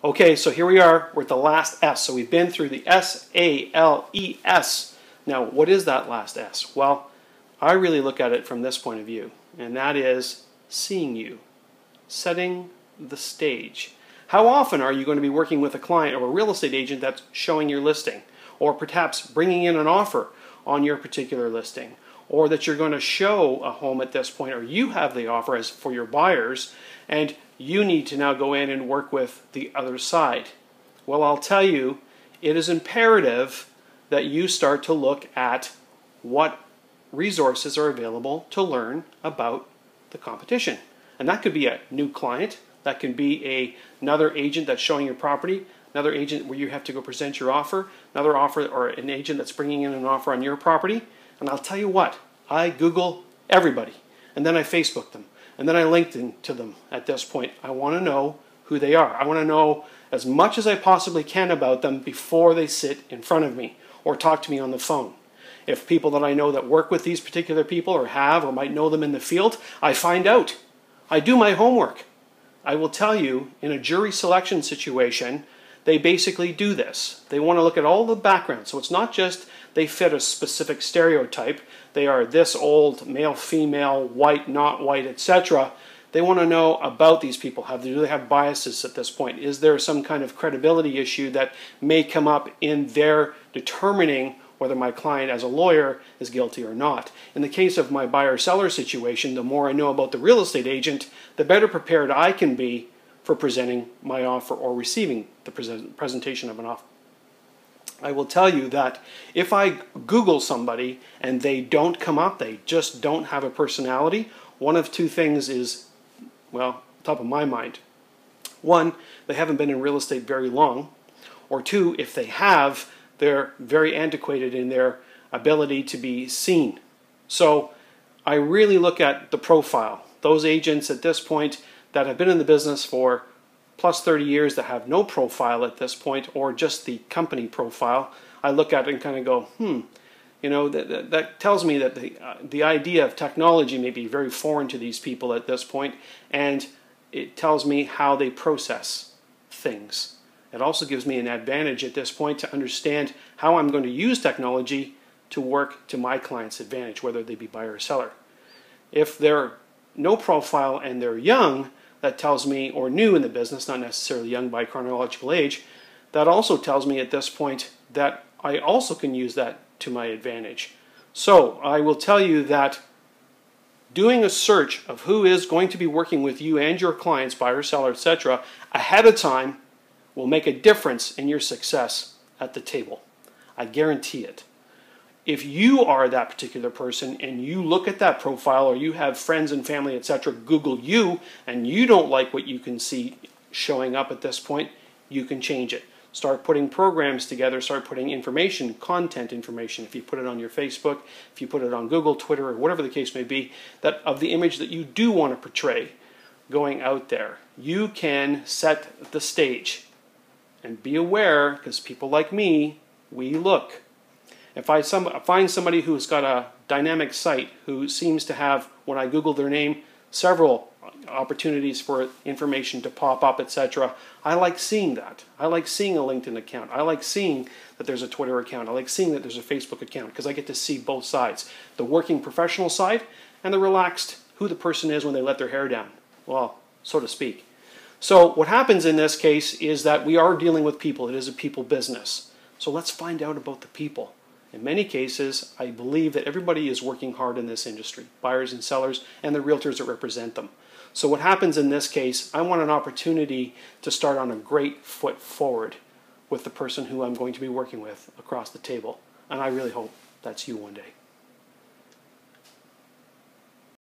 Okay, so here we are. We're at the last S. So we've been through the S-A-L-E-S. Now, what is that last S? Well, I really look at it from this point of view, and that is seeing you, setting the stage. How often are you going to be working with a client or a real estate agent that's showing your listing, or perhaps bringing in an offer on your particular listing, or that you're going to show a home at this point, or you have the offer as for your buyers, and you need to now go in and work with the other side? Well, I'll tell you, it is imperative that you start to look at what resources are available to learn about the competition. And that could be a new client, that can be another agent that's showing your property, another agent where you have to go present your offer, another offer or an agent that's bringing in an offer on your property. And I'll tell you what, I Google everybody, and then I Facebook them, and then I LinkedIn to them at this point. I want to know who they are. I want to know as much as I possibly can about them before they sit in front of me or talk to me on the phone. If people that I know that work with these particular people or have or might know them in the field, I find out. I do my homework. I will tell you, in a jury selection situation, they basically do this. They want to look at all the background. So it's not just they fit a specific stereotype. They are this old, male, female, white, not white, etc. They want to know about these people. Do they have biases at this point? Is there some kind of credibility issue that may come up in their determining whether my client as a lawyer is guilty or not? In the case of my buyer-seller situation, the more I know about the real estate agent, the better prepared I can be for presenting my offer or receiving the presentation of an offer. I will tell you that if I Google somebody and they don't come up, they just don't have a personality, one of two things is, well, top of my mind. One, they haven't been in real estate very long, or two, if they have, they're very antiquated in their ability to be seen. So I really look at the profile. Those agents at this point that have been in the business for plus 30 years that have no profile at this point, or just the company profile, I look at it and kind of go, you know, that tells me that the idea of technology may be very foreign to these people at this point, and it tells me how they process things. It also gives me an advantage at this point to understand how I'm going to use technology to work to my client's advantage, whether they be buyer or seller. If they're no profile and they're young, that tells me, or new in the business, not necessarily young by chronological age, that also tells me at this point that I also can use that to my advantage. So I will tell you that doing a search of who is going to be working with you and your clients, buyer, seller, etc., ahead of time will make a difference in your success at the table. I guarantee it. If you are that particular person and you look at that profile, or you have friends and family, etc., Google you, and you don't like what you can see showing up at this point, you can change it. Start putting programs together, start putting information, content information, if you put it on your Facebook, if you put it on Google, Twitter, or whatever the case may be, that of the image that you do want to portray going out there. You can set the stage. And be aware, because people like me, we look. If I find somebody who's got a dynamic site, who seems to have, when I Google their name, several opportunities for information to pop up, etc., I like seeing that. I like seeing a LinkedIn account. I like seeing that there's a Twitter account. I like seeing that there's a Facebook account, because I get to see both sides. The working professional side and the relaxed, who the person is when they let their hair down. Well, so to speak. So what happens in this case is that we are dealing with people. It is a people business. So let's find out about the people. In many cases, I believe that everybody is working hard in this industry, buyers and sellers, and the realtors that represent them. So what happens in this case, I want an opportunity to start on a great foot forward with the person who I'm going to be working with across the table. And I really hope that's you one day.